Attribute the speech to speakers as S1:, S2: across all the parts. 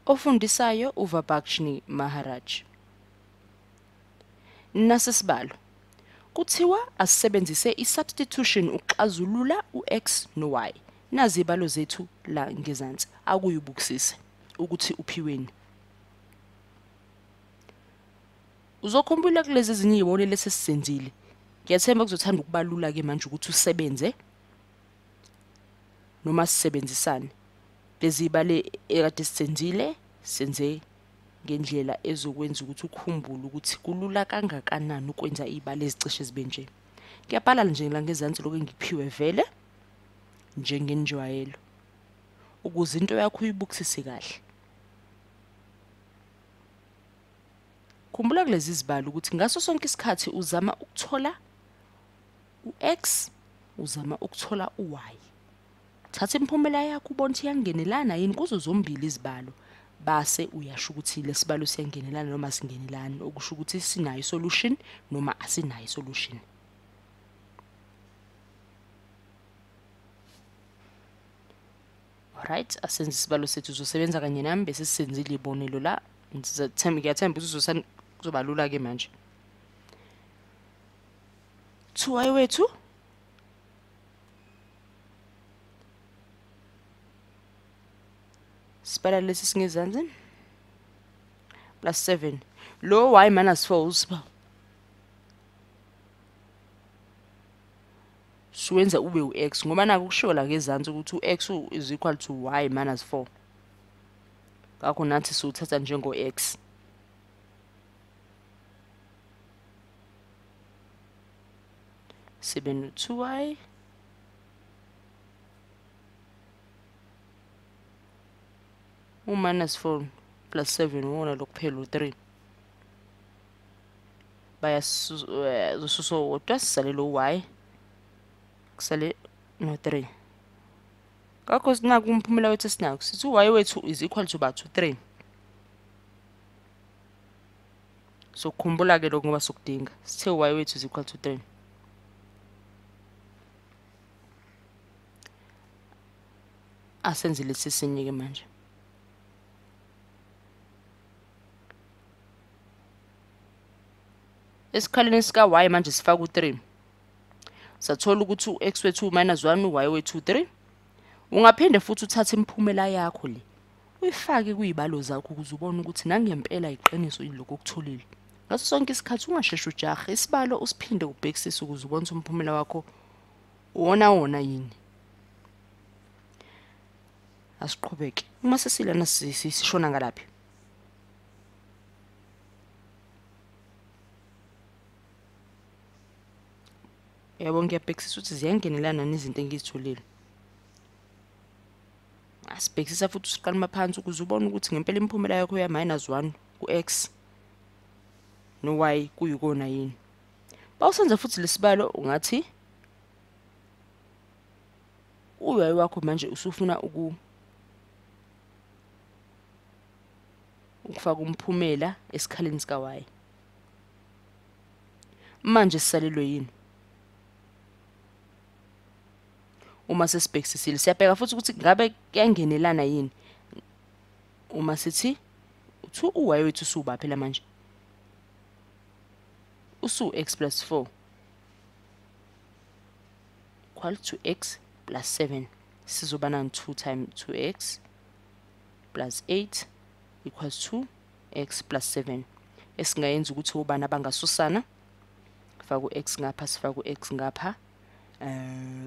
S1: Ofundisayo uVibhakshini Maharaj. Nasisibalo. Kuthiwa asisebenzise isubstitution ukuxazulula uX no-Y. Nazi izibalo zethu la ngezansi. Akuyibukisise ukuthi uphiweni. Uzokhumbula kulezi ezinye izibonelo lesisenzile. Ngiyathemba kuzothanda ukubalula ke manje ukuthi usebenze noma sisebenzisane. Lezi ibale ekade sisenzile senze ngendlela ezokwenza ukuthi ukhumbule ukuthi kulula kangakanani ukwenza izibalo ezicishe zibe nje. Ngiyabhala nje la ngezansi lokho engiphiwe vele njengenjwayelo ukuze into yakho uyibukisise kahle. Khumbula kulezi izibalo ukuthi ngaso sonke isikhathi uzama ukuthola uX, uzama ukuthola uY. Thatha imiphumela yakho ubone ukuthi iyangenelana yini kuzo zombili izibalo base uyasho ukuthi lesibalo siyangenelana noma singenelani, okusho ukuthi sinayo isolution noma asinayo isolution. Alright, asenze isibalo sethu uzosebenza kanye nami bese sisenzile ibonelo la. Ngiyathemba ukuthi kuzoba lula ke manje. 2y wethu sibhala lesi singezansi plus 7 lo y minus 4 usipha siwenza ube uX ngoba naku kushiwo la ngezansi ukuthi uX is equal to y minus 4. Ngakho nathi siwuthatha njengo X. Sibe no 2y minus 4 plus 7 wona lokuphela u3. Zosuso wodwa sisale lo y kusale no 3. Ngakho sinaku umphumela wethu sinako sithi y wethu is equal to bathu 3. So khumbula ke lokho ngoba sokudinga sithe y wethu is equal to 3. Asenze lesi sinye ke manje. Esikhaleni sika y manje sifaka u3. Sathola ukuthi uX wethu minus 1 uY wethu 3. Ungaphinde futhi uthathe imiphumela yakho le uyifake kuyibalo zakho ukuze ubone ukuthi nangempela iqiniso ilokho okutholile. Ngaso sonke isikhathi ungasheshe ujahe isibalo usiphinde ubhekisise ukuze ubone umphumela wakho wona yini. Asiqhubeke. Uma sesilana sishona ngalaphi? Yebo ngiyabhekisisa ukuthi ziyangenelana nezinto engizitholile. Asibhekisisa futhi usiqalima phansi ukuze ubone ukuthi ngempela imiphumela yakho ya -1 ku-X no-Y kuyikona yini. Bawusenza futhi lesibalo ungathi uY wakho manje usufuna ukufaka umphumela esikhaleni sika Y. Manje sisalelwe yini? Uma sesibhekisisile siyabheka futhi ukuthi ngabe kuyangenelana yini. Uma sithi uthi uY wethu usuba phela manje usu-X plus 4 equal to X plus 7. Sizoba na 2 times 2X plus 8 equals to X plus 7. Esingayenza ukuthi ubani abangasusana sifaka u-X ngapha sifaka u-X ngapha.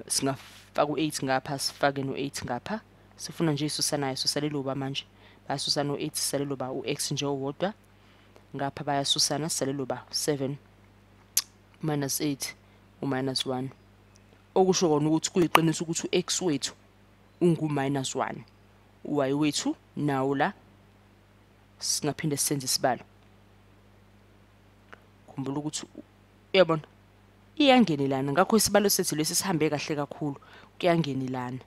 S1: Singafaka u8 ngapha sifake no8 ngapha. Sifuna nje isusanayo susalelo ba manje. Bayasusana no8 sisalelo ba uX nje owodwa. Ngapha bayasusana sisalelo ba 7 minus 8 minus 1. Okusho kona ukuthi kuyiqiniso ukuthi uX wethu ungu -1. uY wethu nawo la singaphinde sisenze isibalo. Khumbula ukuthi uyabona iyangenelana ngakho isibalo sethu lesi sihambe kahle kakhulu kuyangenelana.